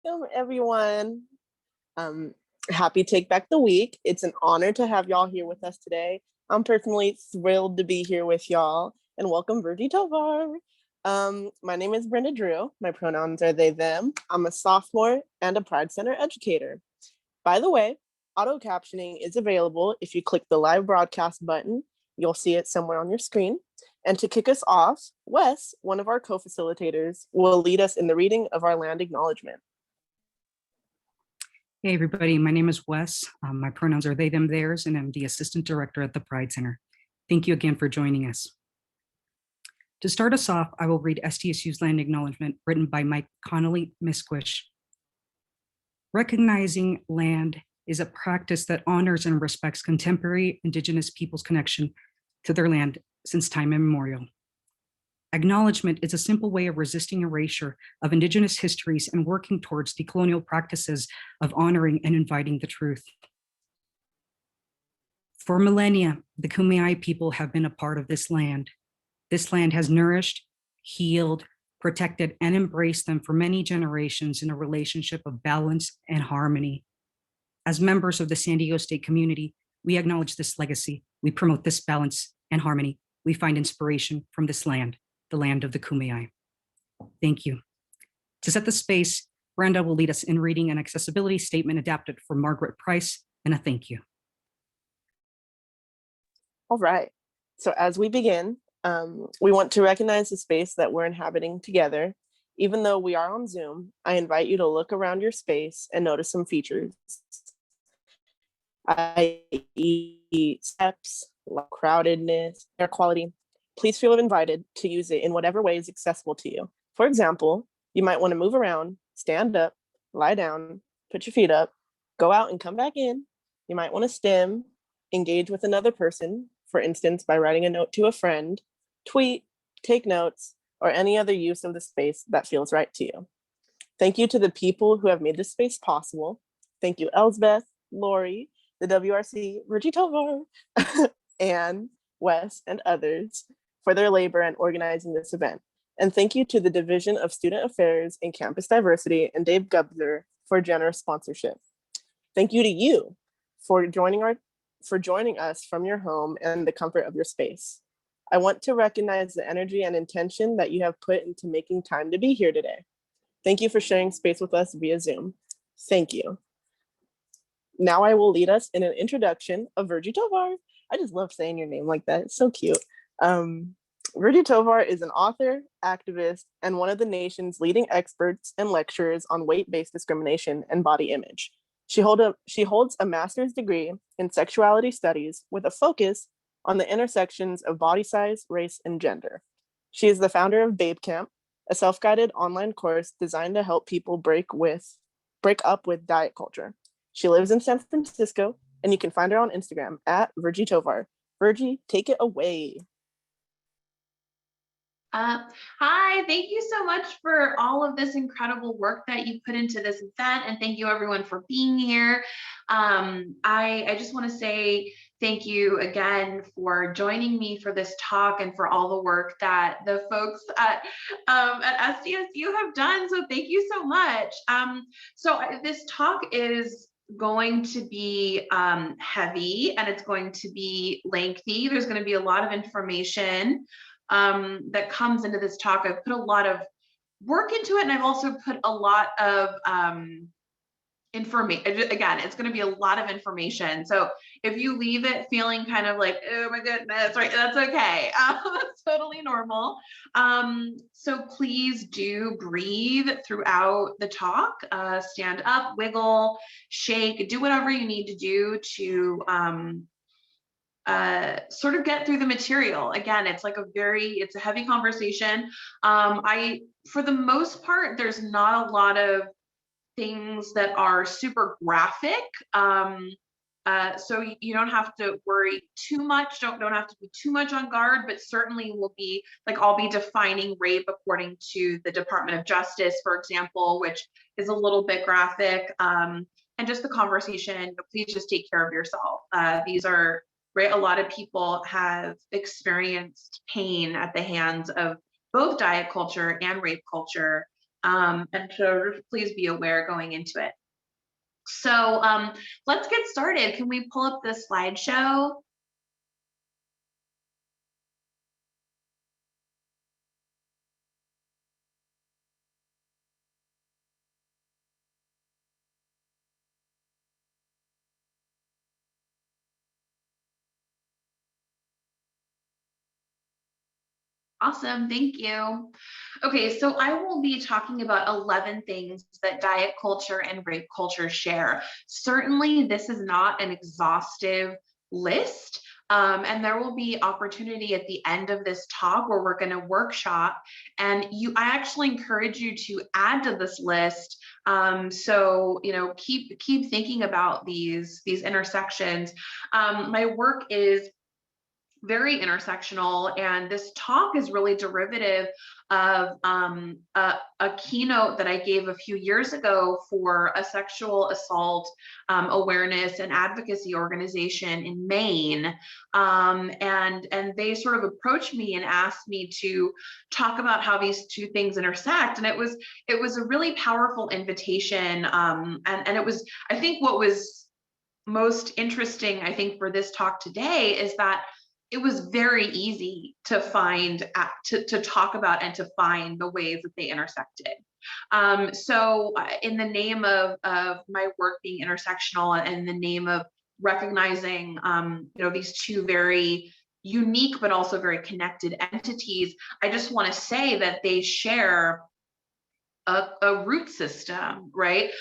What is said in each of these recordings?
Welcome, everyone. Um, Happy Take Back the Week. It's an honor to have y'all here with us today. I'm personally thrilled to be here with y'all, and welcome, Virgie Tovar. My name is Brenda Drew. My pronouns are they, them. I'm a sophomore and a Pride Center educator. By the way, auto captioning is available if you click the live broadcast button. You'll see it somewhere on your screen. And to kick us off, Wes, one of our co-facilitators, will lead us in the reading of our land acknowledgement. Hey everybody, my name is Wes. My pronouns are they, them, theirs, and I'm the Assistant Director at the Pride Center. Thank you again for joining us. To start us off, I will read SDSU's land acknowledgement written by Mike Connolly Misquish. Recognizing land is a practice that honors and respects contemporary Indigenous peoples' connection to their land since time immemorial. Acknowledgement is a simple way of resisting erasure of Indigenous histories and working towards decolonial practices of honoring and inviting the truth. For millennia, the Kumeyaay people have been a part of this land. This land has nourished, healed, protected, and embraced them for many generations in a relationship of balance and harmony. As members of the San Diego State community, we acknowledge this legacy. We promote this balance and harmony. We find inspiration from this land, the land of the Kumeyaay. Thank you. To set the space, Brenda will lead us in reading an accessibility statement adapted from Margaret Price, and a thank you. All right, so as we begin, we want to recognize the space that we're inhabiting together. Even though we are on Zoom, I invite you to look around your space and notice some features, i.e. steps, crowdedness, air quality. Please feel invited to use it in whatever way is accessible to you. For example, you might want to move around, stand up, lie down, put your feet up, go out and come back in. You might want to stim, engage with another person, for instance, by writing a note to a friend, tweet, take notes, or any other use of the space that feels right to you. Thank you to the people who have made this space possible. Thank you, Elsbeth, Lori, the WRC, Virgie Tovar, Anne, Wes, and others for their labor in organizing this event. And thank you to the Division of Student Affairs and Campus Diversity and Dave Gubzer for generous sponsorship. Thank you to you for joining us from your home and the comfort of your space. I want to recognize the energy and intention that you have put into making time to be here today. Thank you for sharing space with us via Zoom. Thank you. Now I will lead us in an introduction of Virgie Tovar. I just love saying your name like that. It's so cute. Virgie Tovar is an author, activist, and one of the nation's leading experts and lecturers on weight-based discrimination and body image. She holds a master's degree in sexuality studies with a focus on the intersections of body size, race, and gender. She is the founder of Babe Camp, a self-guided online course designed to help people break up with diet culture. She lives in San Francisco, and you can find her on Instagram at Virgie Tovar. Virgie, take it away. Hi, thank you so much for all of this incredible work that you put into this event, and thank you everyone for being here. I just want to say thank you again for joining me for this talk and for all the work that the folks at SDSU have done. So thank you so much. So this talk is going to be heavy, and it's going to be lengthy. There's going to be a lot of information that comes into this talk. I've put a lot of work into it, and I've also put a lot of information. Again, it's going to be a lot of information. So if you leave it feeling kind of like, oh my goodness, right, that's okay. That's totally normal. So please do breathe throughout the talk. Stand up, wiggle, shake, do whatever you need to do to sort of get through the material. Again, it's a heavy conversation. For the most part, there's not a lot of things that are super graphic. So you don't have to worry too much. Don't have to be too much on guard, but certainly I'll be defining rape according to the Department of Justice, for example, which is a little bit graphic. And just the conversation, please just take care of yourself. These are right. A lot of people have experienced pain at the hands of both diet culture and rape culture. And so please be aware going into it. So let's get started. Can we pull up the slideshow? Awesome, thank you. Okay, so I will be talking about 11 things that diet culture and rape culture share. Certainly, this is not an exhaustive list. And there will be opportunity at the end of this talk where we're going to workshop. And I actually encourage you to add to this list. So keep thinking about these intersections. My work is very intersectional, and this talk is really derivative of a keynote that I gave a few years ago for a sexual assault awareness and advocacy organization in Maine, and they sort of approached me and asked me to talk about how these two things intersect, and it was a really powerful invitation, and it was, I think, what was most interesting, I think, for this talk today is that it was very easy to find, to talk about and to find the ways that they intersected. So in the name of my work being intersectional and in the name of recognizing, these two very unique but also very connected entities, I just want to say that they share a root system, right?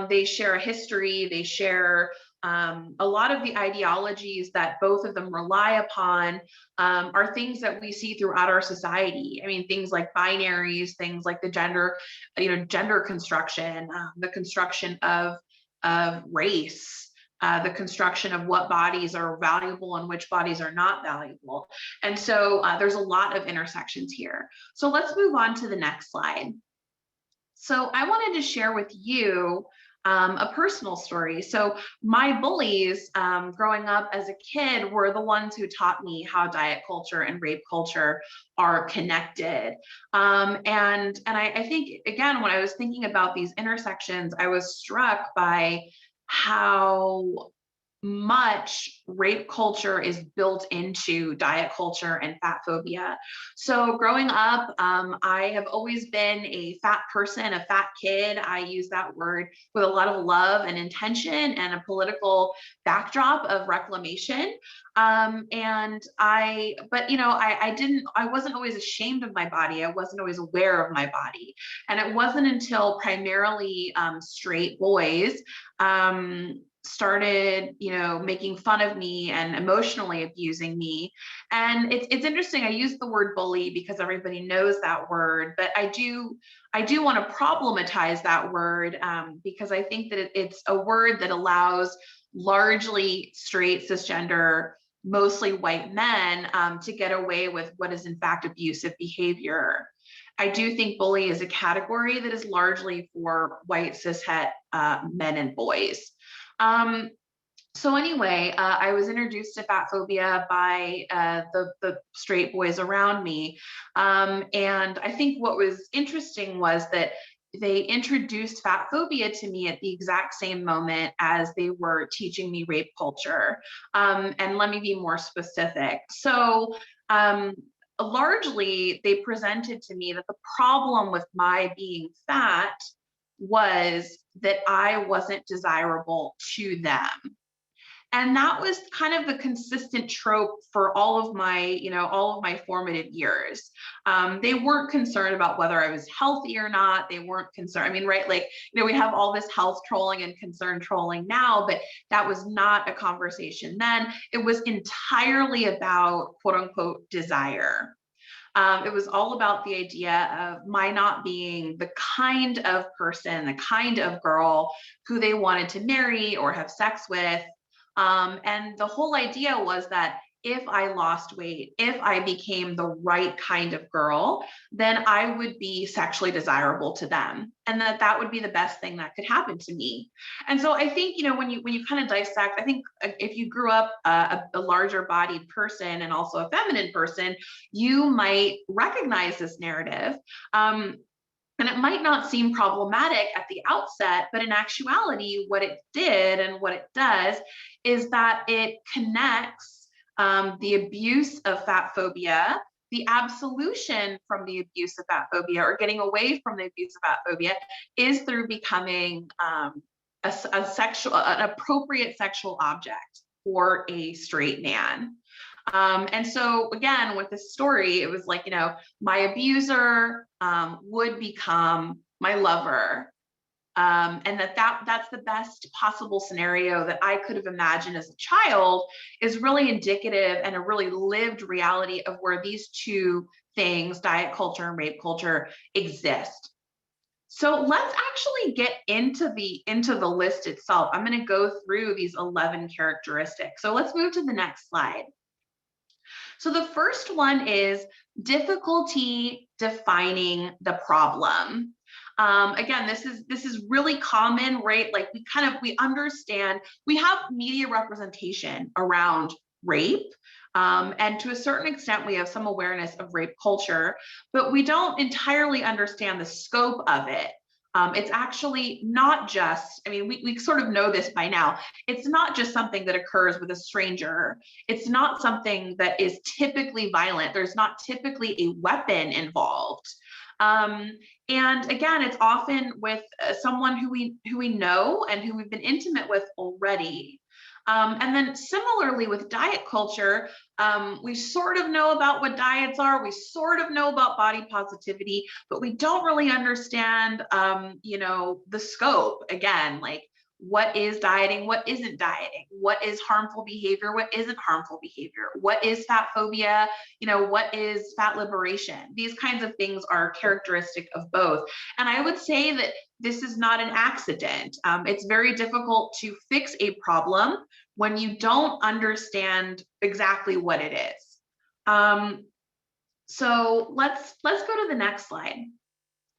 They share a history, they share a lot of the ideologies that both of them rely upon are things that we see throughout our society. I mean, things like binaries, things like the gender construction, the construction of race, the construction of what bodies are valuable and which bodies are not valuable. And so there's a lot of intersections here. So let's move on to the next slide. So I wanted to share with you a personal story. So my bullies growing up as a kid were the ones who taught me how diet culture and rape culture are connected. And I think, again, when I was thinking about these intersections, I was struck by how much rape culture is built into diet culture and fat phobia. So growing up, I have always been a fat person, a fat kid. I use that word with a lot of love and intention and a political backdrop of reclamation. I wasn't always ashamed of my body. I wasn't always aware of my body. And it wasn't until primarily straight boys started, making fun of me and emotionally abusing me. And it's interesting. I use the word bully because everybody knows that word, but I do want to problematize that word because I think that it's a word that allows largely straight, cisgender, mostly white men to get away with what is in fact abusive behavior. I do think bully is a category that is largely for white cishet men and boys. So anyway, I was introduced to fat phobia by the straight boys around me. And I think what was interesting was that they introduced fat phobia to me at the exact same moment as they were teaching me rape culture. And let me be more specific. So largely, they presented to me that the problem with my being fat was that I wasn't desirable to them. And that was kind of the consistent trope for all of my formative years. They weren't concerned about whether I was healthy or not. They weren't concerned. I mean, right? Like, we have all this health trolling and concern trolling now, but that was not a conversation then. It was entirely about quote unquote desire. It was all about the idea of my not being the kind of person, the kind of girl who they wanted to marry or have sex with. And the whole idea was that if I lost weight, if I became the right kind of girl, then I would be sexually desirable to them, and that would be the best thing that could happen to me. And so I think, when you kind of dissect, I think if you grew up a larger bodied person and also a feminine person, you might recognize this narrative. And it might not seem problematic at the outset, but in actuality, what it did and what it does is that it connects the abuse of fat phobia, the absolution from the abuse of fat phobia, or getting away from the abuse of fat phobia, is through becoming an appropriate sexual object for a straight man. And so again, with this story, it was like, you know, my abuser would become my lover. And that's the best possible scenario that I could have imagined as a child, is really indicative and a really lived reality of where these two things, diet culture and rape culture, exist. So let's actually get into the list itself. I'm going to go through these 11 characteristics. So let's move to the next slide. So the first one is difficulty defining the problem. Again, this is really common, right? Like we understand, we have media representation around rape. And to a certain extent, we have some awareness of rape culture, but we don't entirely understand the scope of it. It's actually not just, I mean, we sort of know this by now. It's not just something that occurs with a stranger. It's not something that is typically violent. There's not typically a weapon involved. And again, it's often with someone who we know and who we've been intimate with already. And then similarly with diet culture, we sort of know about what diets are, we sort of know about body positivity, but we don't really understand, you know, the scope. Again, like, what is dieting, what isn't dieting, what is harmful behavior, what isn't harmful behavior, what is fat phobia, you know, what is fat liberation. These kinds of things are characteristic of both. And I would say that this is not an accident. It's very difficult to fix a problem when you don't understand exactly what it is. So let's go to the next slide.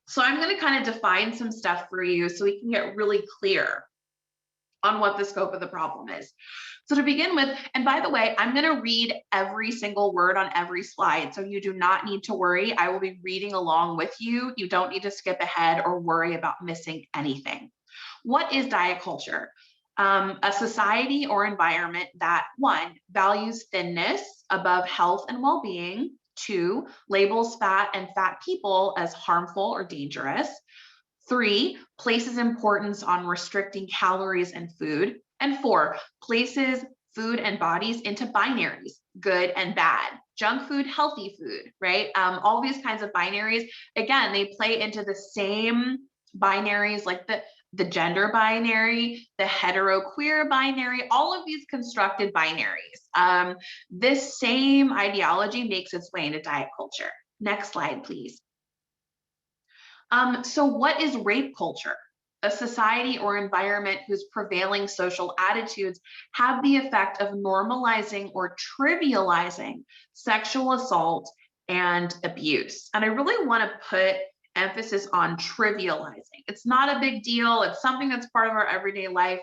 So I'm going to kind of define some stuff for you so we can get really clear on what the scope of the problem is. So to begin with, and by the way, I'm going to read every single word on every slide, so you do not need to worry. I will be reading along with you. You don't need to skip ahead or worry about missing anything. What is diet culture? A society or environment that, 1, values thinness above health and well-being, 2, labels fat and fat people as harmful or dangerous, 3, places importance on restricting calories and food, and 4, places food and bodies into binaries, good and bad, junk food, healthy food, right? All these kinds of binaries, again, they play into the same binaries, like the gender binary, the hetero-queer binary, all of these constructed binaries. This same ideology makes its way into diet culture. Next slide, please. So what is rape culture? A society or environment whose prevailing social attitudes have the effect of normalizing or trivializing sexual assault and abuse. And I really want to put emphasis on trivializing. It's not a big deal. It's something that's part of our everyday life.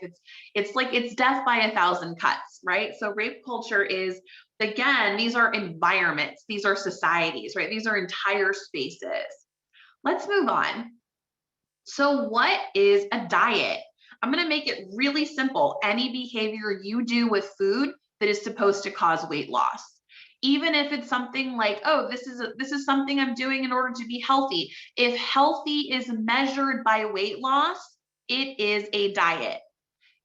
It's like it's death by 1,000 cuts, right? So rape culture is, again, these are environments, these are societies, right? These are entire spaces. Let's move on. So what is a diet? I'm going to make it really simple. Any behavior you do with food that is supposed to cause weight loss. Even if it's something like, oh, this is something I'm doing in order to be healthy. If healthy is measured by weight loss, it is a diet.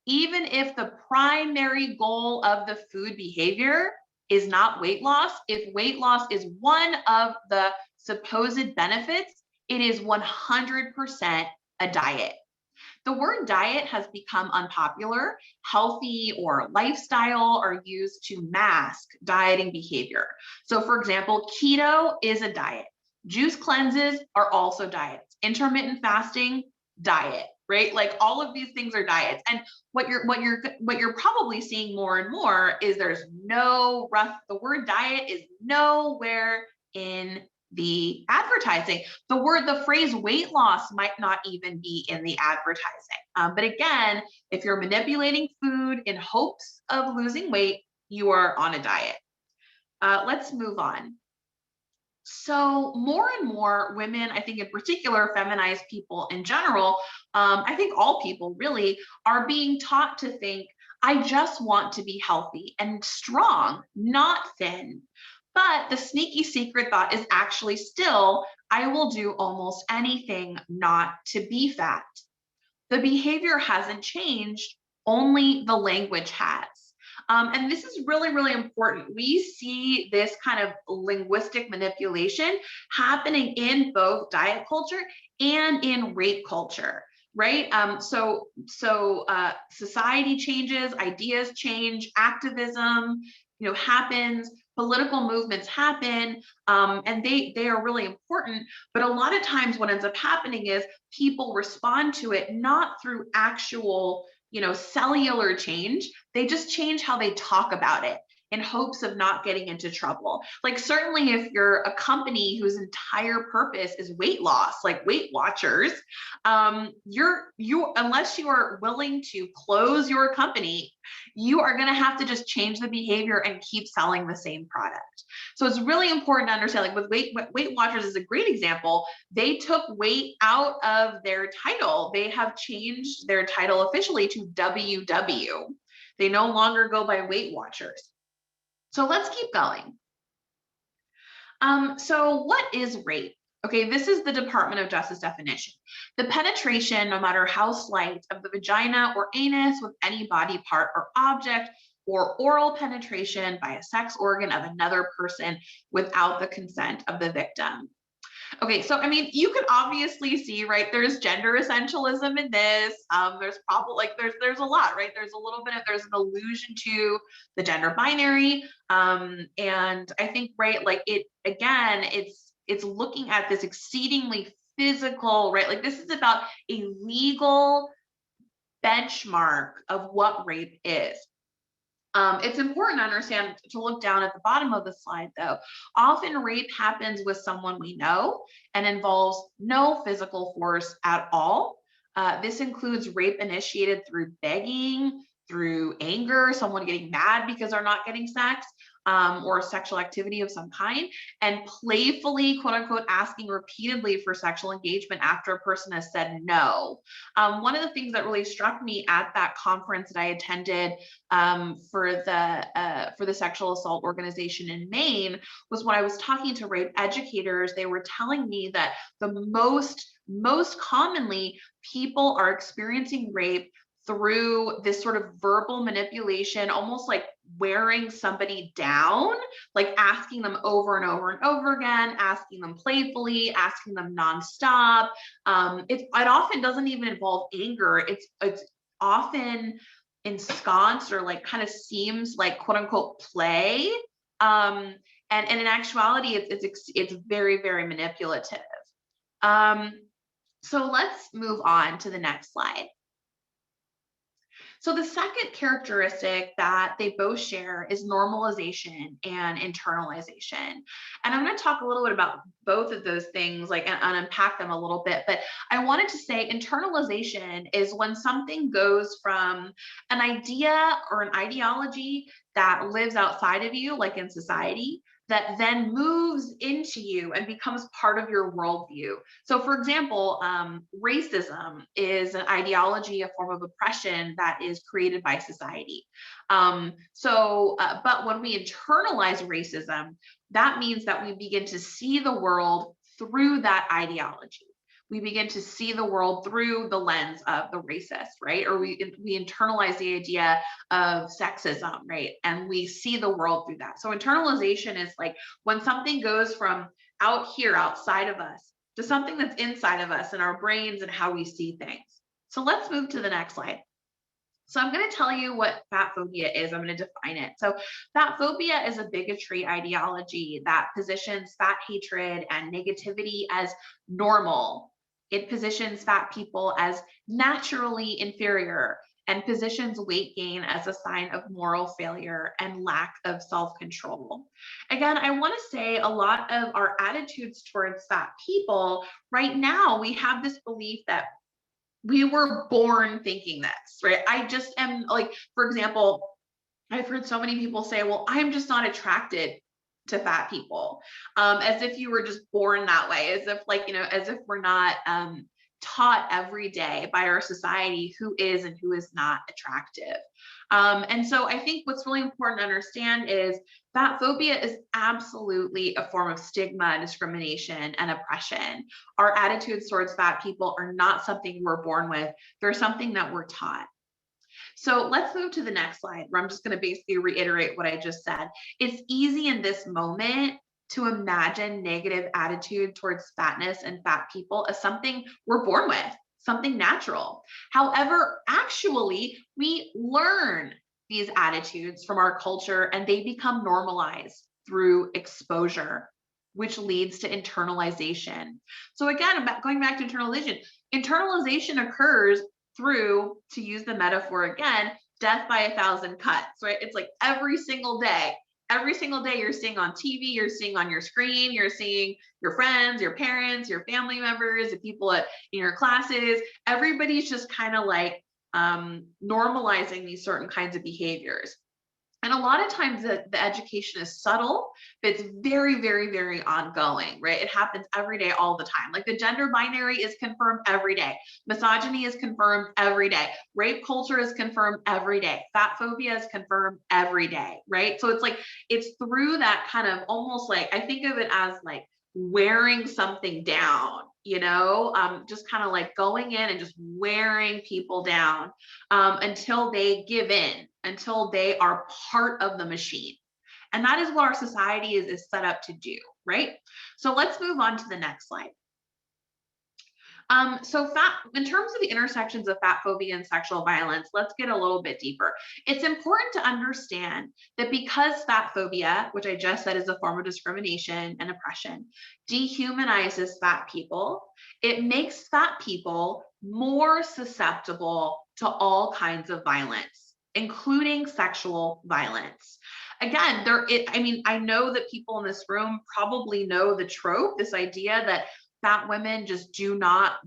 Even if the primary goal of the food behavior is not weight loss, if weight loss is one of the supposed benefits, it is 100% a diet. The word diet has become unpopular. Healthy or lifestyle are used to mask dieting behavior. So for example, keto is a diet. Juice cleanses are also diets. Intermittent fasting, diet, right? Like all of these things are diets. And what you're probably seeing more and more is the word diet is nowhere in the advertising. The phrase weight loss might not even be in the advertising. But again, if you're manipulating food in hopes of losing weight, you are on a diet. Let's move on. So more and more women, I think in particular, feminized people in general, I think all people really are being taught to think, I just want to be healthy and strong, not thin. But the sneaky secret thought is actually still, I will do almost anything not to be fat. The behavior hasn't changed, only the language has. And this is really, really important. We see this kind of linguistic manipulation happening in both diet culture and in rape culture, right? Society changes, ideas change, activism, happens, political movements happen, and they are really important. But a lot of times, what ends up happening is people respond to it not through actual, cellular change. They just change how they talk about it in hopes of not getting into trouble. Like, certainly if you're a company whose entire purpose is weight loss, like Weight Watchers, you unless you are willing to close your company, you are going to have to just change the behavior and keep selling the same product. So it's really important to understand, like with Weight Watchers is a great example. They took weight out of their title. They have changed their title officially to WW. They no longer go by Weight Watchers. So let's keep going. So what is rape? Okay, this is the Department of Justice definition. The penetration, no matter how slight, of the vagina or anus with any body part or object, or oral penetration by a sex organ of another person without the consent of the victim. Okay, so I mean, you can obviously see, right? There's gender essentialism in this. There's probably like there's a lot, right? There's a little bit of there's an allusion to the gender binary, and I think, right, like it again, it's looking at this exceedingly physical, right? Like this is about a legal benchmark of what rape is. It's important to understand, to look down at the bottom of the slide, though. Often rape happens with someone we know and involves no physical force at all. This includes rape initiated through begging, through anger, someone getting mad because they're not getting sex, or sexual activity of some kind, and playfully, quote unquote, asking repeatedly for sexual engagement after a person has said no. One of the things that really struck me at that conference that I attended, for the sexual assault organization in Maine, was when I was talking to rape educators. They were telling me that the most commonly people are experiencing rape through this sort of verbal manipulation, almost like wearing somebody down, like asking them over and over and over again, asking them playfully, asking them nonstop. It often doesn't even involve anger. It's often ensconced, or like kind of seems like, quote unquote, play. And in actuality, it's very, very manipulative. So let's move on to the next slide. So the second characteristic that they both share is normalization and internalization. And I'm going to talk a little bit about both of those things, like, and unpack them a little bit. But I wanted to say internalization is when something goes from an idea or an ideology that lives outside of you, like in society, that then moves into you and becomes part of your worldview. So, for example, racism is an ideology, a form of oppression that is created by society. But when we internalize racism, that means that we begin to see the world through that ideology. We begin to see the world through the lens of the racist, right? Or we internalize the idea of sexism, right? And we see the world through that. So internalization is like when something goes from out here, outside of us, to something that's inside of us, in our brains and how we see things. So let's move to the next slide. So I'm going to tell you what fat phobia is. I'm going to define it. So fat phobia is a bigotry ideology that positions fat hatred and negativity as normal. It positions fat people as naturally inferior and positions weight gain as a sign of moral failure and lack of self-control. Again, I want to say a lot of our attitudes towards fat people right now, we have this belief that we were born thinking this, right? I just am like, for example, I've heard so many people say, well, I'm just not attracted to fat people, as if you were just born that way, as if like, as if we're not taught every day by our society who is and who is not attractive. And so I think what's really important to understand is fat phobia is absolutely a form of stigma, discrimination, and oppression. Our attitudes towards fat people are not something we're born with. They're something that we're taught. So let's move to the next slide, where I'm just going to basically reiterate what I just said. It's easy in this moment to imagine negative attitude towards fatness and fat people as something we're born with, something natural. However, actually, we learn these attitudes from our culture and they become normalized through exposure, which leads to internalization. So again, going back to internalization occurs through, to use the metaphor again, death by 1,000 cuts, right? It's like every single day you're seeing on TV, you're seeing on your screen, you're seeing your friends, your parents, your family members, the people in your classes, everybody's just kind of like normalizing these certain kinds of behaviors. And a lot of times the education is subtle, but it's very, very, very ongoing, right? It happens every day, all the time. Like the gender binary is confirmed every day. Misogyny is confirmed every day. Rape culture is confirmed every day. Fat phobia is confirmed every day, right? So it's like, it's through that kind of almost like, I think of it as like wearing something down, just kind of like going in and just wearing people down until they give in, until they are part of the machine. And that is what our society is set up to do, right? So let's move on to the next slide. In terms of the intersections of fat phobia and sexual violence, let's get a little bit deeper. It's important to understand that because fat phobia, which I just said is a form of discrimination and oppression, dehumanizes fat people, it makes fat people more susceptible to all kinds of violence, including sexual violence. Again, I know that people in this room probably know the trope, this idea that fat women just do not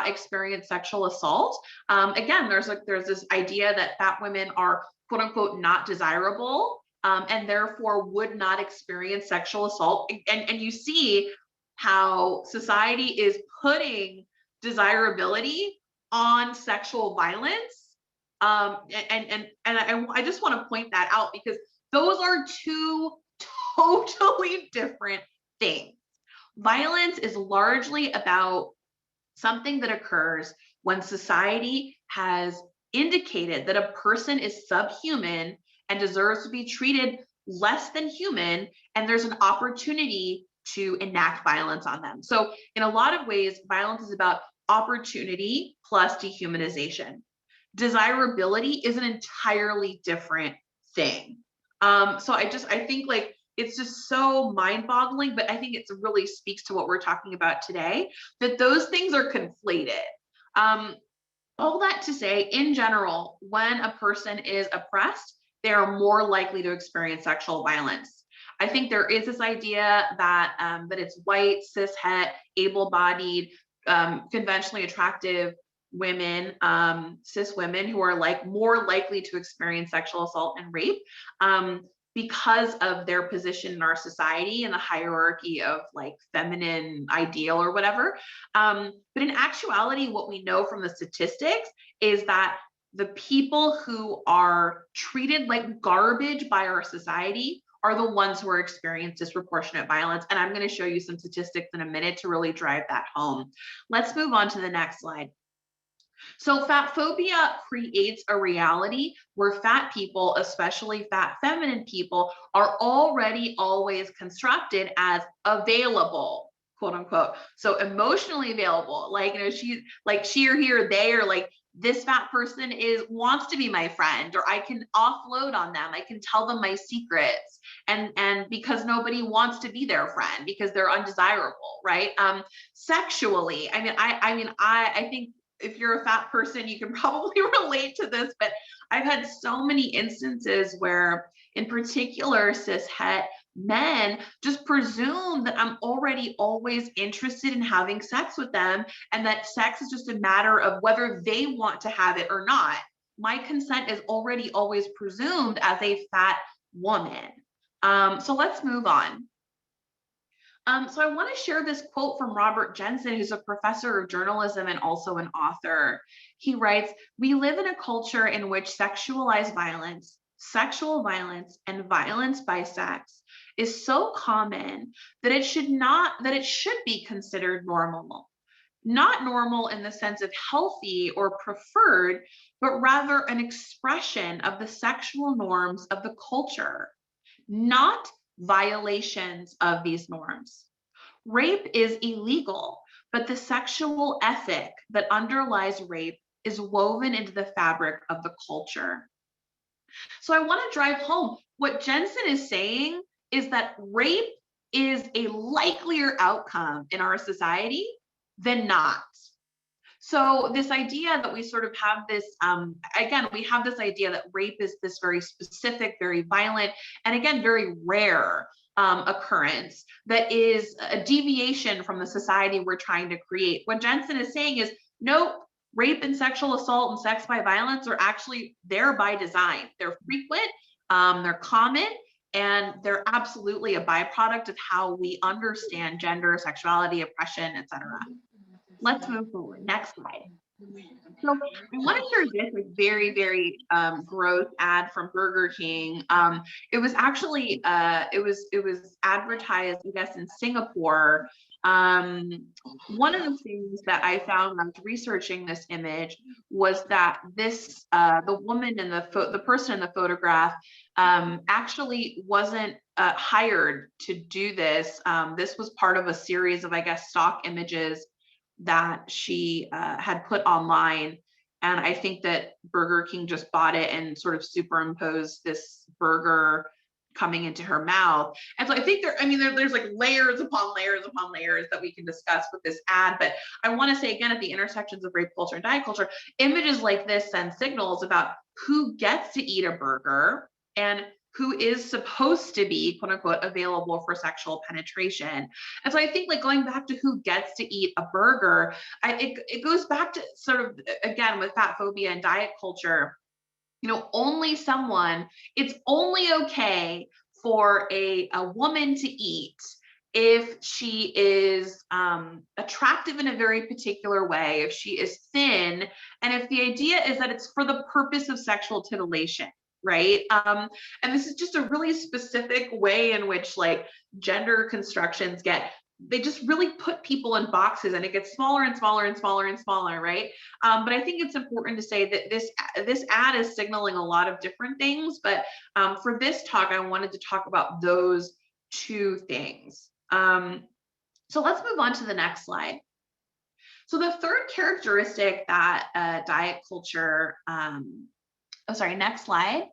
experience sexual assault. Again, there's this idea that fat women are quote unquote not desirable and therefore would not experience sexual assault. And you see how society is putting desirability on sexual violence. And I just want to point that out because those are two totally different things. Violence is largely about something that occurs when society has indicated that a person is subhuman and deserves to be treated less than human, and there's an opportunity to enact violence on them. So in a lot of ways, violence is about opportunity plus dehumanization. Desirability is an entirely different thing. So I think like, it's just so mind-boggling, but I think it really speaks to what we're talking about today, that those things are conflated. All that to say, in general, when a person is oppressed, they are more likely to experience sexual violence. I think there is this idea that it's white, cis-het, able-bodied, conventionally attractive women, cis women who are like more likely to experience sexual assault and rape. Because of their position in our society and the hierarchy of like feminine ideal or whatever. But in actuality, what we know from the statistics is that the people who are treated like garbage by our society are the ones who are experiencing disproportionate violence. And I'm going to show you some statistics in a minute to really drive that home. Let's move on to the next slide. So fat phobia creates a reality where fat people, especially fat feminine people, are already always constructed as available, quote unquote. So emotionally available, like, she or he or they are like, this fat person wants to be my friend, or I can offload on them. I can tell them my secrets. And because nobody wants to be their friend because they're undesirable, right? Sexually, I think if you're a fat person, you can probably relate to this, but I've had so many instances where, in particular, cis-het men just presume that I'm already always interested in having sex with them, and that sex is just a matter of whether they want to have it or not. My consent is already always presumed as a fat woman. So let's move on. So I want to share this quote from Robert Jensen, who's a professor of journalism and also an author. He writes, "We live in a culture in which sexualized violence, sexual violence, and violence by sex is so common that it should be considered normal. Not normal in the sense of healthy or preferred, but rather an expression of the sexual norms of the culture, not violations of these norms. Rape is illegal, but the sexual ethic that underlies rape is woven into the fabric of the culture." So I want to drive home what Jensen is saying is that rape is a likelier outcome in our society than not. So this idea that we sort of have this, again, we have this idea that rape is this very specific, very violent, and again, very rare occurrence that is a deviation from the society we're trying to create. What Jensen is saying is, no, rape and sexual assault and sex by violence are actually there by design. They're frequent, they're common, and they're absolutely a byproduct of how we understand gender, sexuality, oppression, etc. Let's move forward. Next slide. So I want to share this like very, very gross ad from Burger King. It was actually it was advertised, I guess, in Singapore. One of the things that I found when I was researching this image was that this the woman in the person in the photograph actually wasn't hired to do this. This was part of a series of, I guess, stock images that she had put online. And I think that Burger King just bought it and sort of superimposed this burger coming into her mouth. And so I think there's like layers upon layers upon layers that we can discuss with this ad. But I want to say again, at the intersections of rape culture and diet culture, images like this send signals about who gets to eat a burger and who is supposed to be, quote unquote, available for sexual penetration. And so I think like going back to who gets to eat a burger, it goes back to sort of, again, with fat phobia and diet culture, it's only okay for a woman to eat if she is attractive in a very particular way, if she is thin, and if the idea is that it's for the purpose of sexual titillation. Right. And this is just a really specific way in which like gender constructions they just really put people in boxes, and it gets smaller and smaller and smaller and smaller. Right. But I think it's important to say that this ad is signaling a lot of different things. But for this talk, I wanted to talk about those two things. So let's move on to the next slide. So the third characteristic that diet culture, next slide.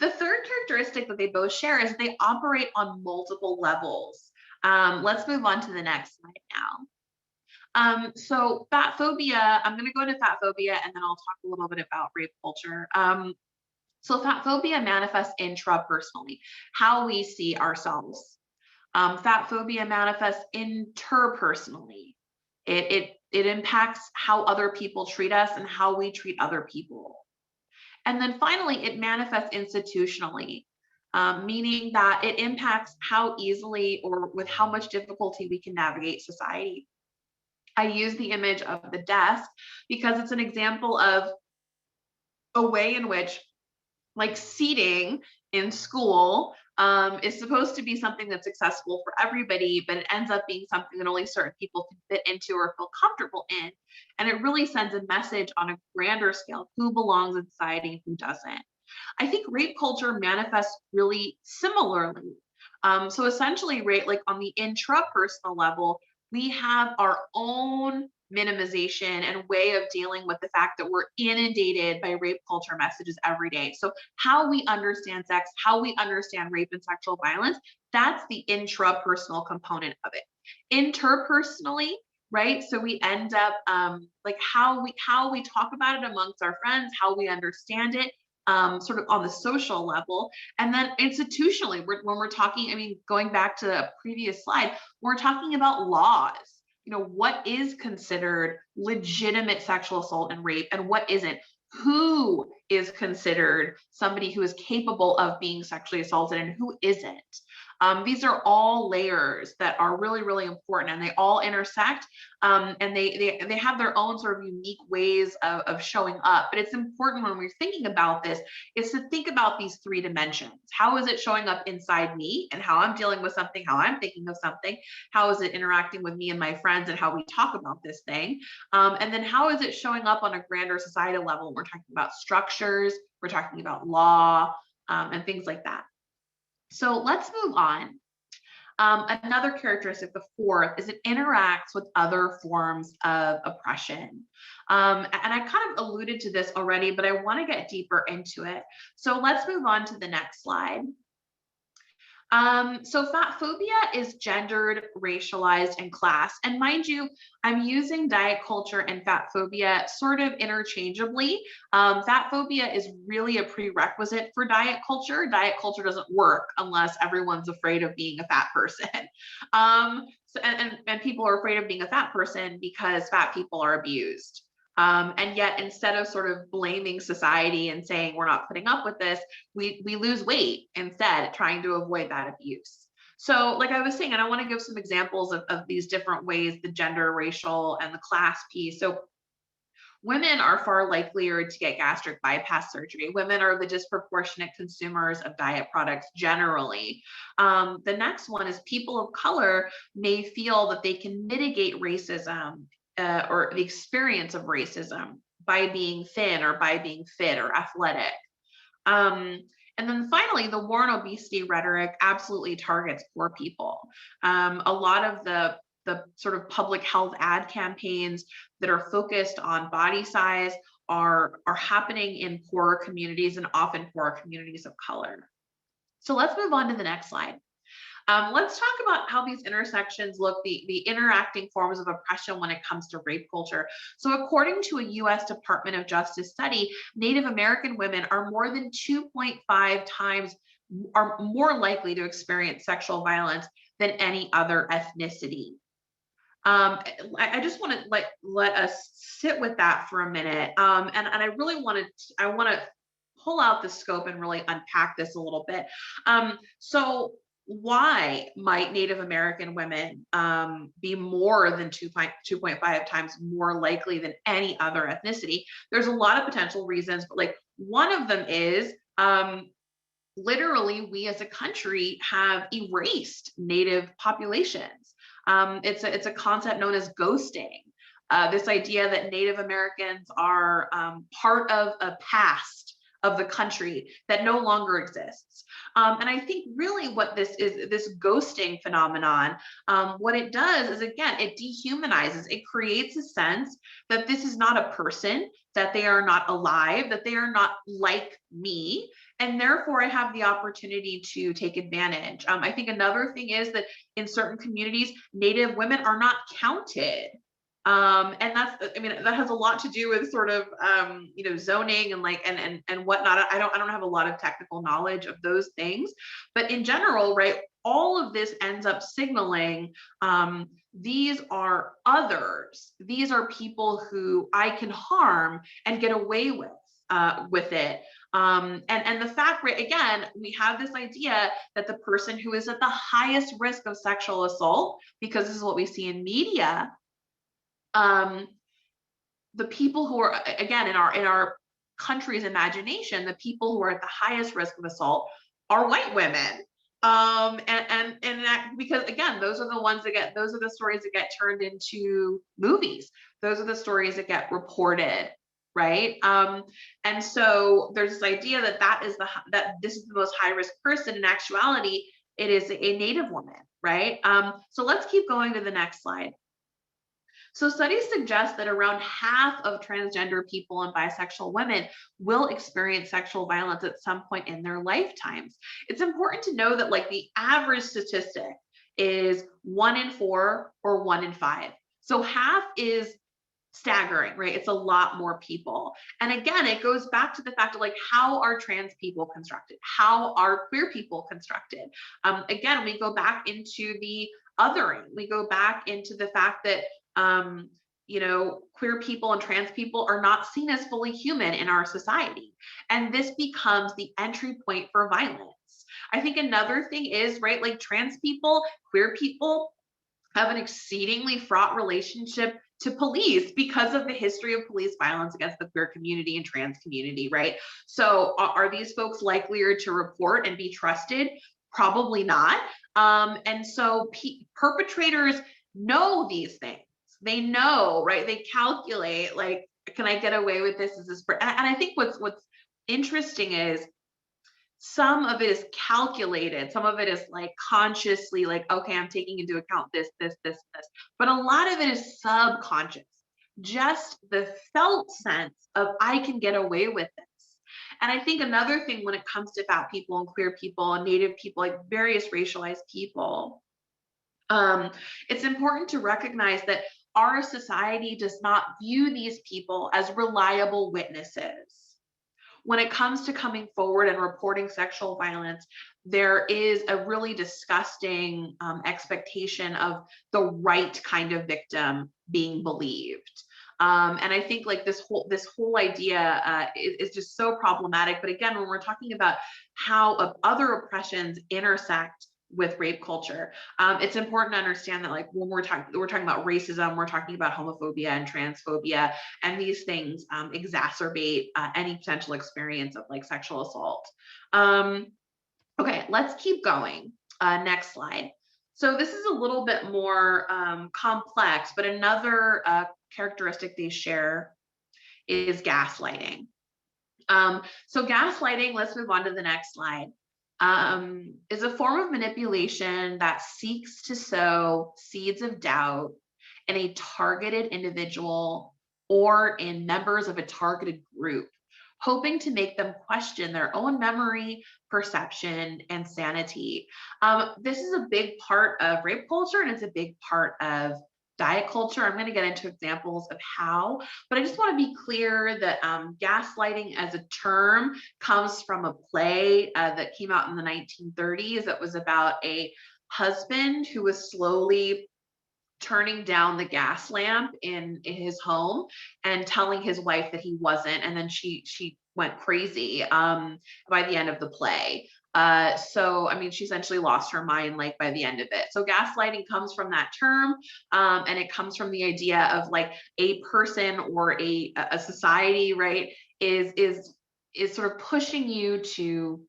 The third characteristic that they both share is they operate on multiple levels. Let's move on to the next slide now. So fat phobia, I'm going to go into fat phobia and then I'll talk a little bit about rape culture. So fat phobia manifests intrapersonally, how we see ourselves. Fat phobia manifests interpersonally. It impacts how other people treat us and how we treat other people. And then finally, it manifests institutionally, meaning that it impacts how easily or with how much difficulty we can navigate society. I use the image of the desk because it's an example of a way in which, like, seating in school is supposed to be something that's accessible for everybody, but it ends up being something that only certain people can fit into or feel comfortable in. And it really sends a message on a grander scale, who belongs in society and who doesn't. I think rape culture manifests really similarly. So essentially, like on the intrapersonal level, we have our own minimization and way of dealing with the fact that we're inundated by rape culture messages every day. So how we understand sex, how we understand rape and sexual violence, that's the intrapersonal component of it. Interpersonally, right? So we end up like how we talk about it amongst our friends, how we understand it, sort of on the social level. And then institutionally, when we're talking, going back to the previous slide, we're talking about laws. What is considered legitimate sexual assault and rape and what isn't? who is considered somebody who is capable of being sexually assaulted and who isn't. These are all layers that are really, really important, and they all intersect, and they have their own sort of unique ways of showing up. But it's important when we're thinking about this is to think about these three dimensions. How is it showing up inside me and how I'm dealing with something, how I'm thinking of something? How is it interacting with me and my friends and how we talk about this thing? And then how is it showing up on a grander societal level? We're talking about structures, we're talking about law, and things like that. So let's move on. Another characteristic, the fourth, is it interacts with other forms of oppression. And I kind of alluded to this already, but I want to get deeper into it. So let's move on to the next slide. So fat phobia is gendered, racialized, and class. And mind you, I'm using diet culture and fat phobia sort of interchangeably. Fat phobia is really a prerequisite for diet culture. Diet culture doesn't work unless everyone's afraid of being a fat person. And people are afraid of being a fat person because fat people are abused. And yet, instead of sort of blaming society and saying we're not putting up with this, we lose weight instead, trying to avoid that abuse. So, like I was saying, and I want to give some examples of these different ways, the gender, racial, and the class piece. So, women are far likelier to get gastric bypass surgery. Women are the disproportionate consumers of diet products generally. The next one is people of color may feel that they can mitigate racism or the experience of racism by being thin or by being fit or athletic. And then finally, the war on obesity rhetoric absolutely targets poor people. A lot of the sort of public health ad campaigns that are focused on body size are happening in poorer communities and often poorer communities of color. So let's move on to the next slide. Let's talk about how these intersections look, the interacting forms of oppression when it comes to rape culture. So according to a US Department of Justice study, Native American women are more than 2.5 times are more likely to experience sexual violence than any other ethnicity. I just want to let us sit with that for a minute. And I really want to pull out the scope and really unpack this a little bit. So why might Native American women be more than 2.5 times more likely than any other ethnicity? There's a lot of potential reasons, but like one of them is literally we as a country have erased Native populations. It's a concept known as ghosting. This idea that Native Americans are part of a past of the country that no longer exists. And I think really what this is, this ghosting phenomenon, what it does is, again, it dehumanizes, it creates a sense that this is not a person, that they are not alive, that they are not like me, and therefore I have the opportunity to take advantage. I think another thing is that in certain communities, Native women are not counted. And that's, I mean, that has a lot to do with sort of, zoning and like, and whatnot. I don't have a lot of technical knowledge of those things, but in general, right, all of this ends up signaling, these are others. These are people who I can harm and get away with it. And the fact, right, again, we have this idea that the person who is at the highest risk of sexual assault, because this is what we see in media, the people who are, again, in our country's imagination, the people who are at the highest risk of assault are white women. And that, because again, those are the stories that get turned into movies. Those are the stories that get reported, right? And so there's this idea that this is the most high risk person. In actuality, it is a Native woman, right? So let's keep going to the next slide. So studies suggest that around half of transgender people and bisexual women will experience sexual violence at some point in their lifetimes. It's important to know that like the average statistic is 1 in 4 or 1 in 5. So half is staggering, right? It's a lot more people. And again, it goes back to the fact of like, how are trans people constructed? How are queer people constructed? Again, we go back into the othering. We go back into the fact that queer people and trans people are not seen as fully human in our society. And this becomes the entry point for violence. I think another thing is, right, like trans people, queer people have an exceedingly fraught relationship to police because of the history of police violence against the queer community and trans community, right? So are these folks likelier to report and be trusted? Probably not. And so perpetrators know these things. They know, right? They calculate, like, can I get away with this? Is this? And I think what's interesting is some of it is calculated, some of it is like consciously, like, okay, I'm taking into account this, but a lot of it is subconscious, just the felt sense of I can get away with this. And I think another thing when it comes to fat people and queer people and Native people, like various racialized people, it's important to recognize that our society does not view these people as reliable witnesses. When it comes to coming forward and reporting sexual violence, there is a really disgusting expectation of the right kind of victim being believed. And I think like this whole idea is just so problematic. But again, when we're talking about how other oppressions intersect with rape culture, it's important to understand that, like, when we're talking about racism, we're talking about homophobia and transphobia, and these things exacerbate any potential experience of like sexual assault. Okay, let's keep going. Next slide. So this is a little bit more complex, but another characteristic they share is gaslighting. So gaslighting, let's move on to the next slide, is a form of manipulation that seeks to sow seeds of doubt in a targeted individual or in members of a targeted group, hoping to make them question their own memory, perception, and sanity. This is a big part of rape culture, and it's a big part of diet culture. I'm going to get into examples of how, but I just want to be clear that gaslighting as a term comes from a play that came out in the 1930s. It was about a husband who was slowly turning down the gas lamp in his home and telling his wife that he wasn't, and then she went crazy by the end of the play. So I mean, she essentially lost her mind like by the end of it. So gaslighting comes from that term, and it comes from the idea of like a person or a society, right, is sort of pushing you to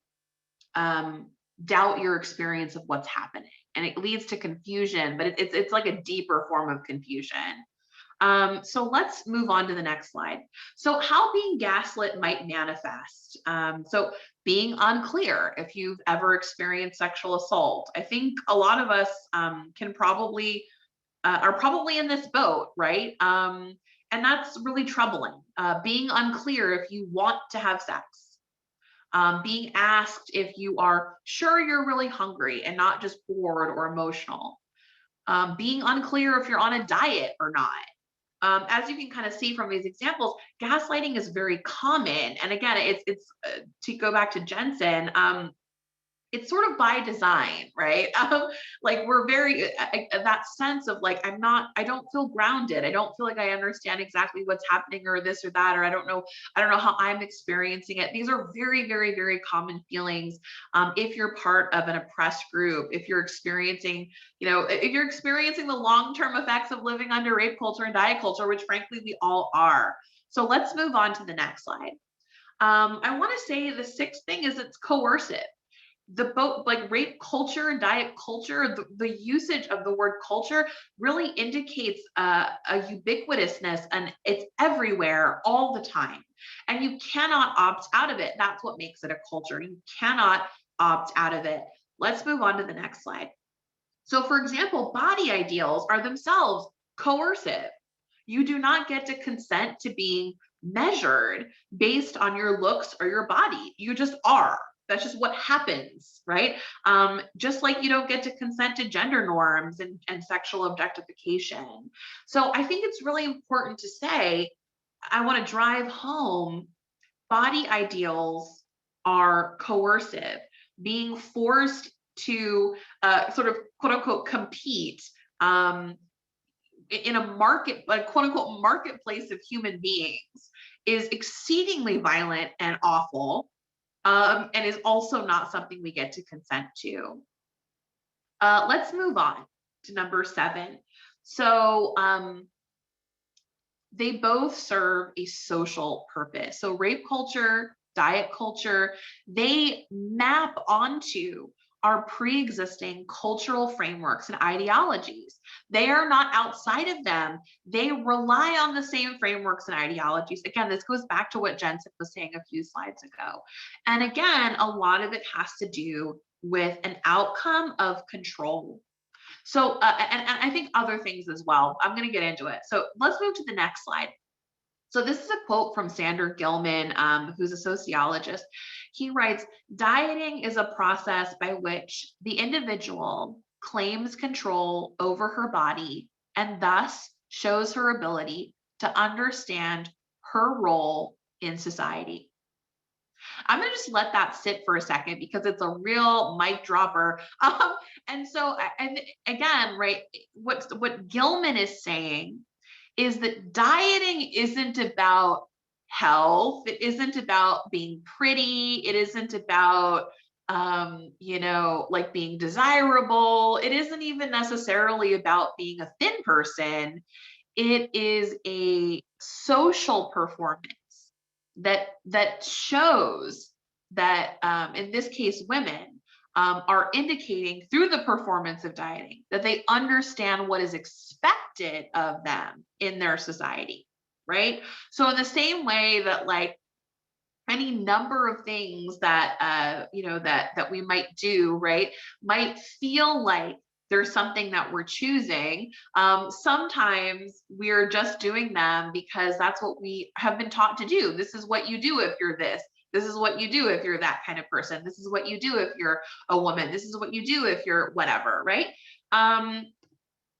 doubt your experience of what's happening, and it leads to confusion, but it's like a deeper form of confusion. So let's move on to the next slide. So how being gaslit might manifest. So being unclear if you've ever experienced sexual assault. I think a lot of us can probably are probably in this boat, right? And that's really troubling. Being unclear if you want to have sex. Being asked if you are sure you're really hungry and not just bored or emotional. Being unclear if you're on a diet or not. As you can kind of see from these examples, gaslighting is very common. And again, it's to go back to Jensen, it's sort of by design, right? Like we're very, that sense of like, I don't feel grounded. I don't feel like I understand exactly what's happening or this or that, or I don't know how I'm experiencing it. These are very, very, very common feelings. If you're part of an oppressed group, if you're experiencing, if you're experiencing the long-term effects of living under rape culture and diet culture, which frankly we all are. So let's move on to the next slide. I want to say the sixth thing is it's coercive. Both like rape culture and diet culture, the usage of the word culture really indicates a ubiquitousness, and it's everywhere all the time. And you cannot opt out of it. That's what makes it a culture. You cannot opt out of it. Let's move on to the next slide. So for example, body ideals are themselves coercive. You do not get to consent to being measured based on your looks or your body. You just are. That's just what happens, right? Just like you don't get to consent to gender norms and sexual objectification. So I think it's really important to say, I want to drive home, body ideals are coercive. Being forced to sort of quote unquote compete in a market, like quote unquote marketplace of human beings, is exceedingly violent and awful, and is also not something we get to consent to. Let's move on to number 7. So they both serve a social purpose. So rape culture, diet culture, they map onto our pre-existing cultural frameworks and ideologies. They are not outside of them. They rely on the same frameworks and ideologies. Again, this goes back to what Jensen was saying a few slides ago. And again, a lot of it has to do with an outcome of control. So, and I think other things as well. I'm going to get into it. So let's move to the next slide. So this is a quote from Sander Gilman, who's a sociologist. He writes, "Dieting is a process by which the individual claims control over her body and thus shows her ability to understand her role in society." I'm going to just let that sit for a second because it's a real mic dropper. And so, and again, right, what Gilman is saying is that dieting isn't about health. It isn't about being pretty. It isn't about, like being desirable. It isn't even necessarily about being a thin person. It is a social performance that shows that, in this case, women are indicating through the performance of dieting that they understand what is expected of them in their society, right? So in the same way that like any number of things that that we might do, right, might feel like there's something that we're choosing. Sometimes we're just doing them because that's what we have been taught to do. This is what you do if you're this. This is what you do if you're that kind of person. This is what you do if you're a woman. This is what you do if you're whatever, right?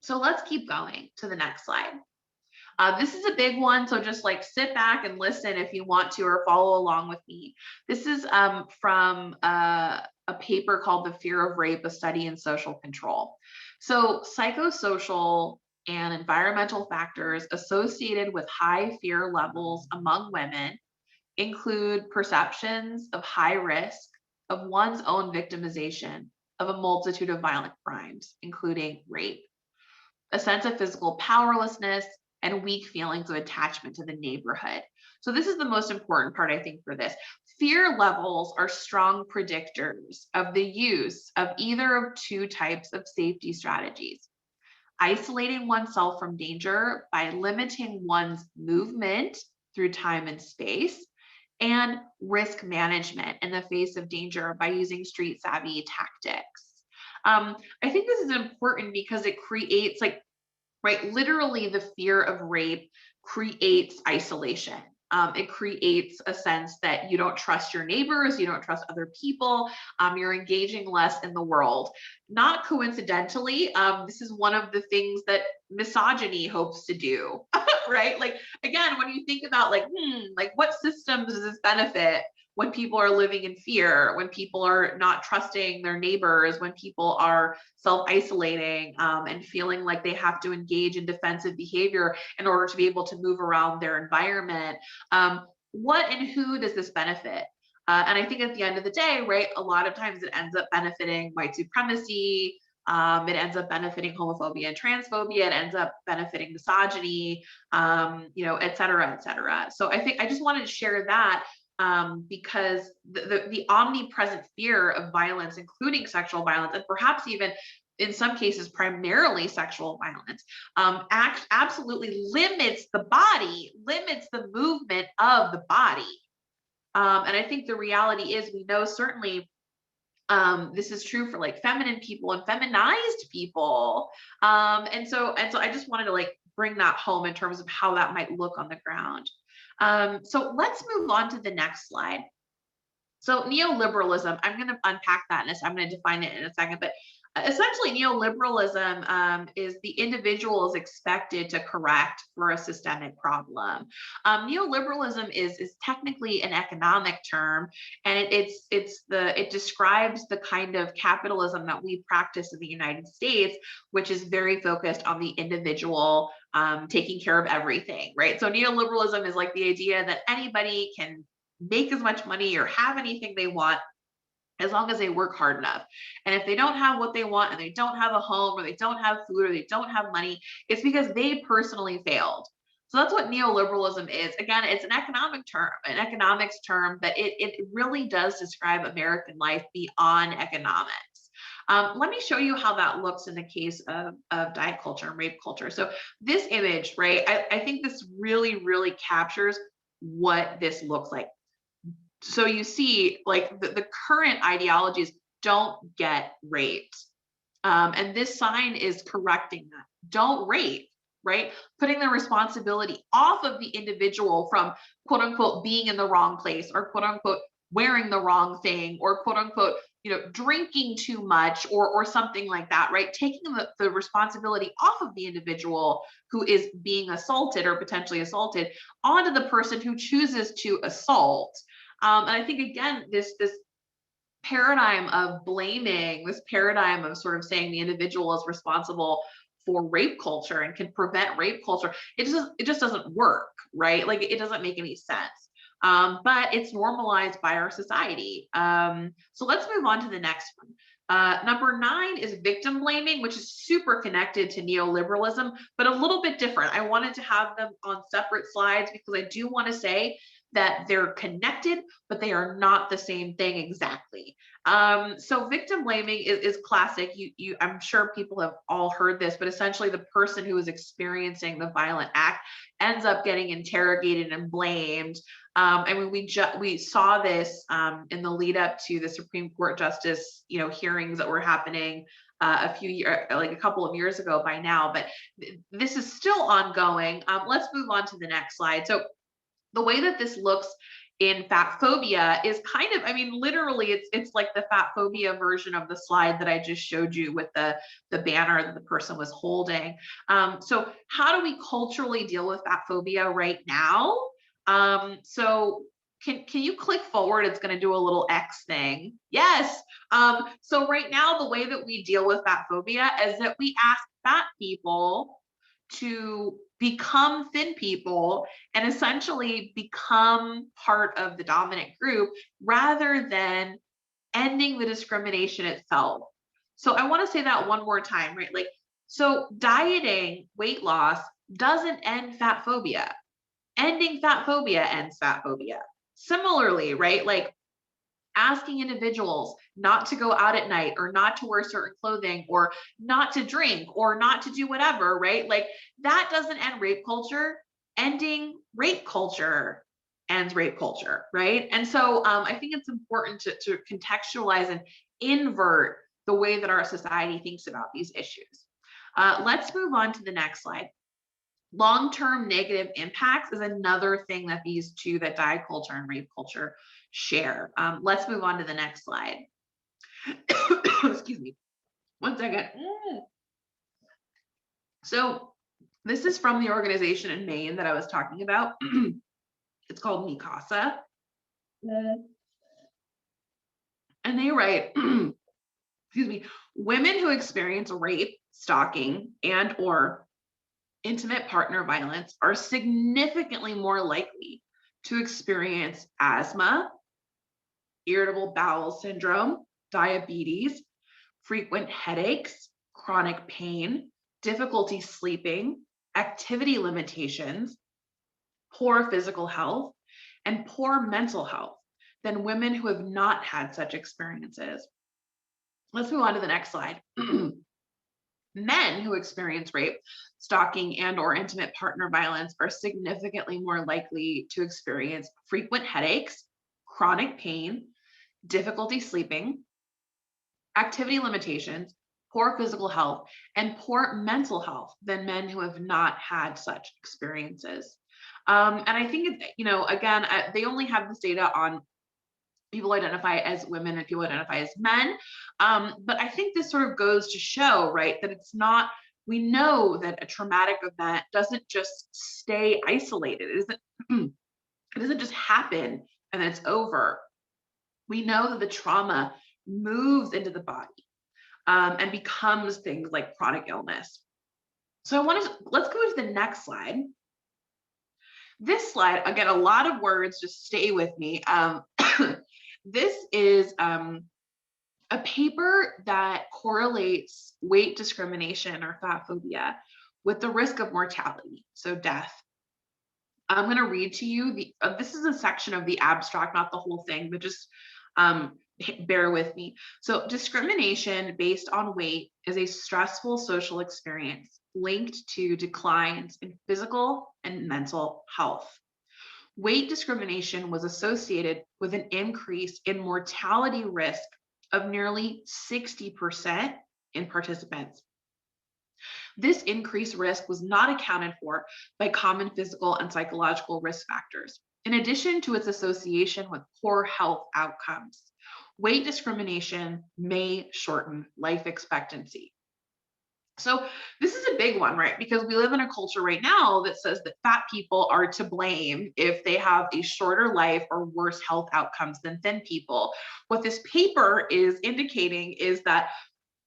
So let's keep going to the next slide. This is a big one, so just like sit back and listen if you want to, or follow along with me. This is from a paper called "The Fear of Rape: A Study in Social Control." So psychosocial and environmental factors associated with high fear levels among women include perceptions of high risk, of one's own victimization, of a multitude of violent crimes, including rape, a sense of physical powerlessness, and weak feelings of attachment to the neighborhood. So this is the most important part, I think, for this. Fear levels are strong predictors of the use of either of two types of safety strategies: isolating oneself from danger by limiting one's movement through time and space, and risk management in the face of danger by using street savvy tactics. I think this is important because it creates, like, right, literally the fear of rape creates isolation. It creates a sense that you don't trust your neighbors, you don't trust other people, you're engaging less in the world. Not coincidentally, this is one of the things that misogyny hopes to do, right? Like, again, when you think about like what systems does this benefit when people are living in fear, when people are not trusting their neighbors, when people are self-isolating and feeling like they have to engage in defensive behavior in order to be able to move around their environment. What and who does this benefit? And I think at the end of the day, right, a lot of times it ends up benefiting white supremacy. It ends up benefiting homophobia and transphobia. It ends up benefiting misogyny, et cetera, et cetera. So I think I just wanted to share that because the omnipresent fear of violence, including sexual violence, and perhaps even in some cases primarily sexual violence, absolutely limits the body, limits the movement of the body. And I think the reality is, we know certainly this is true for like feminine people and feminized people. And so I just wanted to like bring that home in terms of how that might look on the ground. So let's move on to the next slide. So neoliberalism, I'm going to unpack that in this. I'm going to define it in a second, but Essentially, neoliberalism is the individual is expected to correct for a systemic problem. Neoliberalism is technically an economic term, and it describes the kind of capitalism that we practice in the United States, which is very focused on the individual taking care of everything, right? So neoliberalism is like the idea that anybody can make as much money or have anything they want as long as they work hard enough. And if they don't have what they want and they don't have a home or they don't have food or they don't have money, it's because they personally failed. So that's what neoliberalism is. Again, it's an economic term, an economics term, but it really does describe American life beyond economics. Let me show you how that looks in the case of diet culture and rape culture. So this image, right, I think this really, really captures what this looks like. So you see, like the current ideologies don't get raped. And this sign is correcting that. Don't rape, right? Putting the responsibility off of the individual from quote unquote being in the wrong place or quote unquote wearing the wrong thing or quote unquote, drinking too much or something like that, right? Taking the responsibility off of the individual who is being assaulted or potentially assaulted onto the person who chooses to assault. And I think again, this paradigm of blaming, this paradigm of sort of saying the individual is responsible for rape culture and can prevent rape culture, it just doesn't work, right? Like it doesn't make any sense. But it's normalized by our society. So let's move on to the next one. Number 9 is victim blaming, which is super connected to neoliberalism, but a little bit different. I wanted to have them on separate slides because I do want to say that they're connected, but they are not the same thing exactly. So victim blaming is classic. I'm sure people have all heard this, but essentially the person who is experiencing the violent act ends up getting interrogated and blamed. I mean, we saw this in the lead up to the Supreme Court justice, hearings that were happening a couple of years ago by now, but this is still ongoing. Let's move on to the next slide. So the way that this looks in fat phobia is kind of, I mean, literally it's like the fat phobia version of the slide that I just showed you with the banner that the person was holding. So how do we culturally deal with fat phobia right now? So can you click forward? It's going to do a little X thing. Yes. So right now, the way that we deal with fat phobia is that we ask fat people to become thin people and essentially become part of the dominant group rather than ending the discrimination itself. So I want to say that one more time, right? Like, so dieting, weight loss doesn't end fat phobia. Ending fat phobia ends fat phobia. Similarly, right? Like asking individuals not to go out at night or not to wear certain clothing or not to drink or not to do whatever, right? Like that doesn't end rape culture. Ending rape culture ends rape culture, right? And so I think it's important to contextualize and invert the way that our society thinks about these issues. Let's move on to the next slide. Long-term negative impacts is another thing that these two, that diet culture and rape culture, share. Let's move on to the next slide. Excuse me. One second. So this is from the organization in Maine that I was talking about. It's called Mikasa. And they write, excuse me, women who experience rape, stalking, and or intimate partner violence are significantly more likely to experience asthma, irritable bowel syndrome, diabetes, frequent headaches, chronic pain, difficulty sleeping, activity limitations, poor physical health, and poor mental health than women who have not had such experiences. Let's move on to the next slide. Men who experience rape, stalking, and or intimate partner violence are significantly more likely to experience frequent headaches, chronic pain, difficulty sleeping, activity limitations, poor physical health, and poor mental health than men who have not had such experiences. And I think, again, they only have this data on people identify as women and people identify as men. But I think this sort of goes to show, right, that it's not, we know that a traumatic event doesn't just stay isolated. It doesn't just happen and then it's over. We know that the trauma moves into the body and becomes things like chronic illness. So let's go to the next slide. This slide, again, a lot of words, just stay with me. This is a paper that correlates weight discrimination or fat phobia with the risk of mortality, so death. I'm going to read to you, this is a section of the abstract, not the whole thing, but just bear with me. So discrimination based on weight is a stressful social experience linked to declines in physical and mental health. Weight discrimination was associated with an increase in mortality risk of nearly 60% in participants. This increased risk was not accounted for by common physical and psychological risk factors. In addition to its association with poor health outcomes, weight discrimination may shorten life expectancy. So this is a big one, right? Because we live in a culture right now that says that fat people are to blame if they have a shorter life or worse health outcomes than thin people. What this paper is indicating is that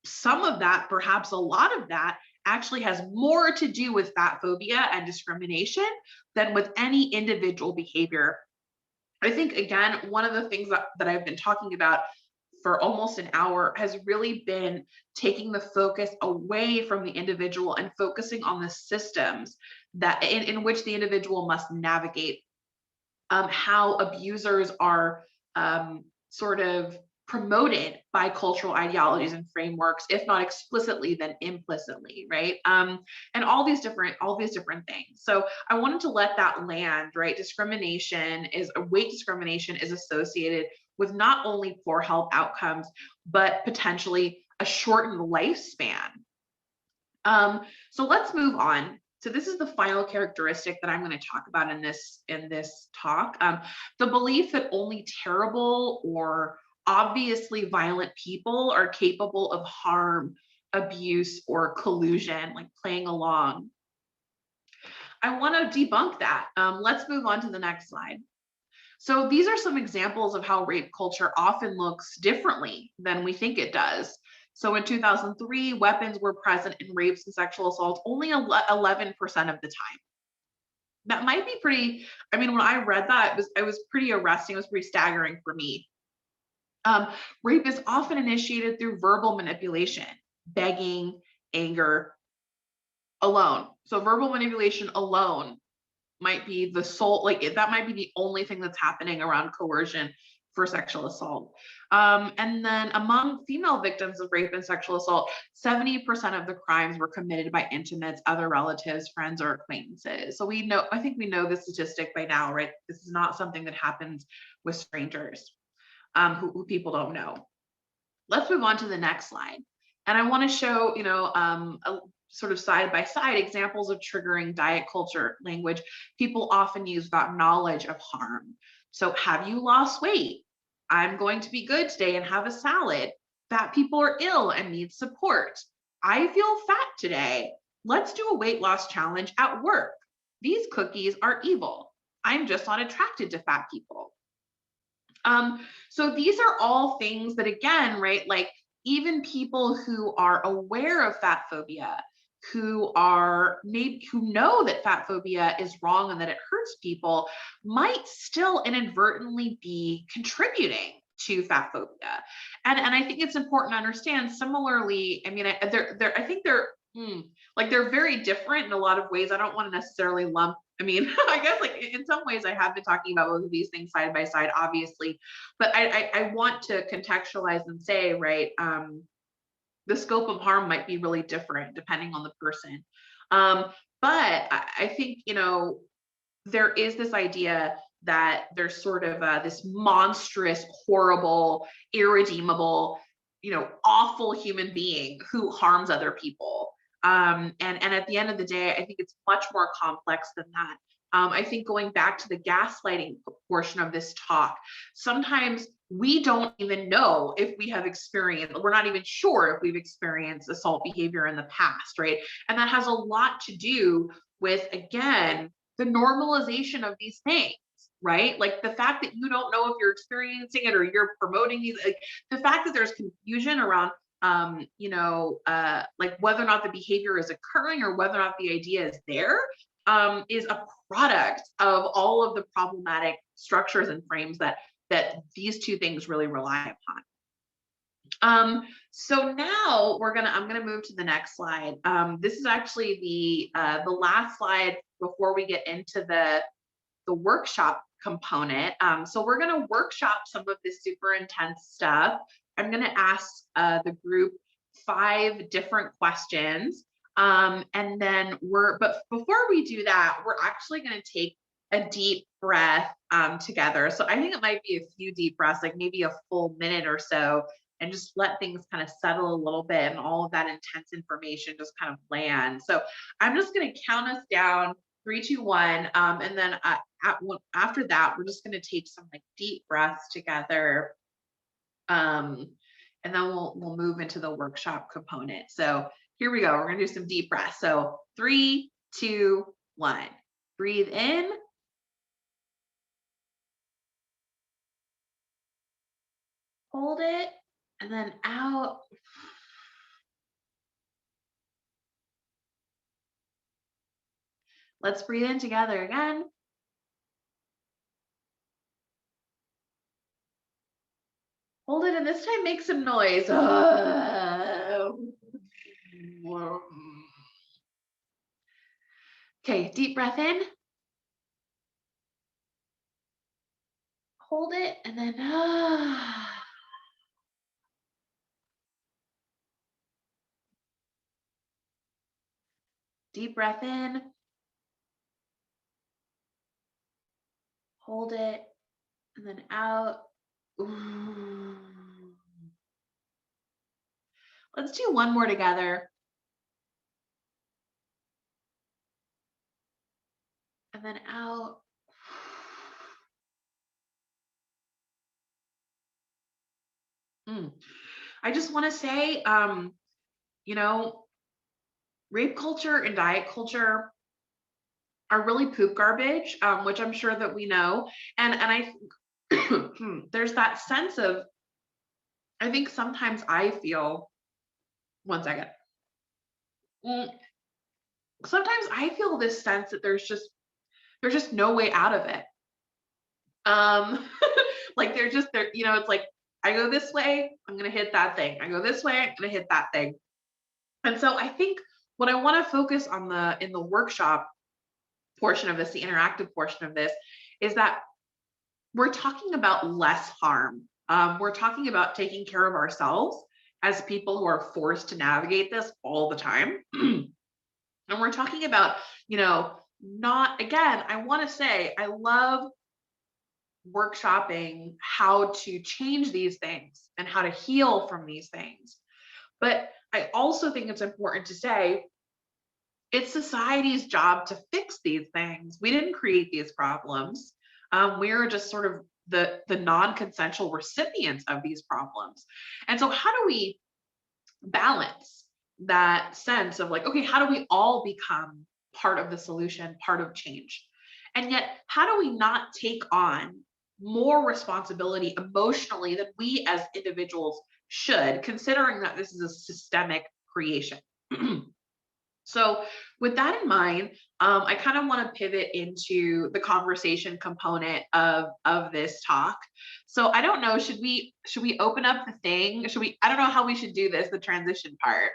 some of that, perhaps a lot of that, actually has more to do with fat phobia and discrimination than with any individual behavior. I think, again, one of the things that I've been talking about for almost an hour has really been taking the focus away from the individual and focusing on the systems that in which the individual must navigate, how abusers are sort of promoted by cultural ideologies and frameworks, if not explicitly, then implicitly, right? And all these different things. So I wanted to let that land, right? Weight discrimination is associated with not only poor health outcomes, but potentially a shortened lifespan. So let's move on. So this is the final characteristic that I'm going to talk about in this talk. The belief that only terrible or obviously violent people are capable of harm, abuse, or collusion, like playing along. I want to debunk that. Let's move on to the next slide. So these are some examples of how rape culture often looks differently than we think it does. So in 2003, weapons were present in rapes and sexual assaults only 11% of the time. That might be pretty, I mean, when I read that, it was pretty arresting. It was pretty staggering for me. Rape is often initiated through verbal manipulation, begging, anger alone. So verbal manipulation alone might be the sole, that might be the only thing that's happening around coercion for sexual assault. And then among female victims of rape and sexual assault, 70% of the crimes were committed by intimates, other relatives, friends, or acquaintances. So I think we know the statistic by now, right? This is not something that happens with strangers who people don't know. Let's move on to the next slide. And I want to show, a sort of side by side examples of triggering diet culture language people often use without knowledge of harm. So have you lost weight? I'm going to be good today and have a salad. Fat people are ill and need support. I feel fat today. Let's do a weight loss challenge at work. These cookies are evil. I'm just not attracted to fat people. So these are all things that, again, right, like even people who are aware of fat phobia, who know that fat phobia is wrong and that it hurts people, might still inadvertently be contributing to fat phobia. And I think it's important to understand similarly, I mean, I think they're very different in a lot of ways. I don't want to necessarily lump, I mean, I guess like in some ways I have been talking about both of these things side by side, obviously, but I want to contextualize and say, right, the scope of harm might be really different depending on the person. But I think, there is this idea that there's sort of this monstrous, horrible, irredeemable, awful human being who harms other people. And at the end of the day, I think it's much more complex than that. I think going back to the gaslighting portion of this talk, sometimes we don't even know if we have experienced, we're not even sure if we've experienced assault behavior in the past, right? And that has a lot to do with, again, the normalization of these things, right? Like the fact that you don't know if you're experiencing it or you're promoting these, like the fact that there's confusion around like whether or not the behavior is occurring or whether or not the idea is there, is a product of all of the problematic structures and frames that these two things really rely upon. So now I'm gonna move to the next slide. This is actually the last slide before we get into the workshop component. So we're gonna workshop some of this super intense stuff. I'm gonna ask the group 5 different questions. And then but before we do that, we're actually gonna take a deep breath together. So I think it might be a few deep breaths, like maybe a full minute or so, and just let things kind of settle a little bit and all of that intense information just kind of land. So I'm just gonna count us down, 3, 2, 1. And then after that, we're just gonna take some like deep breaths together. And then we'll move into the workshop component. So here we go. We're gonna do some deep breaths. So 3, 2, 1. Breathe in. Hold it, and then out. Let's breathe in together again. Hold it, and this time make some noise. Okay, deep breath in. Hold it, and then deep breath in. Hold it, and then out. Let's do one more together. And then out. I just want to say, rape culture and diet culture are really poop garbage, which I'm sure that we know. And I there's that sense of, I think sometimes I feel, one second. Sometimes I feel this sense that there's just no way out of it. Like it's like, I go this way, I'm gonna hit that thing. I go this way, I'm gonna hit that thing. And so I think what I want to focus on in the workshop portion of this, the interactive portion of this, is that we're talking about less harm. We're talking about taking care of ourselves as people who are forced to navigate this all the time. And we're talking about, not, again, I want to say, I love workshopping how to change these things and how to heal from these things. But I also think it's important to say it's society's job to fix these things. We didn't create these problems. We're just sort of the non-consensual recipients of these problems. And so how do we balance that sense of like, okay, how do we all become part of the solution, part of change? And yet, how do we not take on more responsibility emotionally than we as individuals should, considering that this is a systemic creation? So with that in mind, I kind of want to pivot into the conversation component of this talk. So I don't know, should we open up the thing? I don't know how we should do this, the transition part.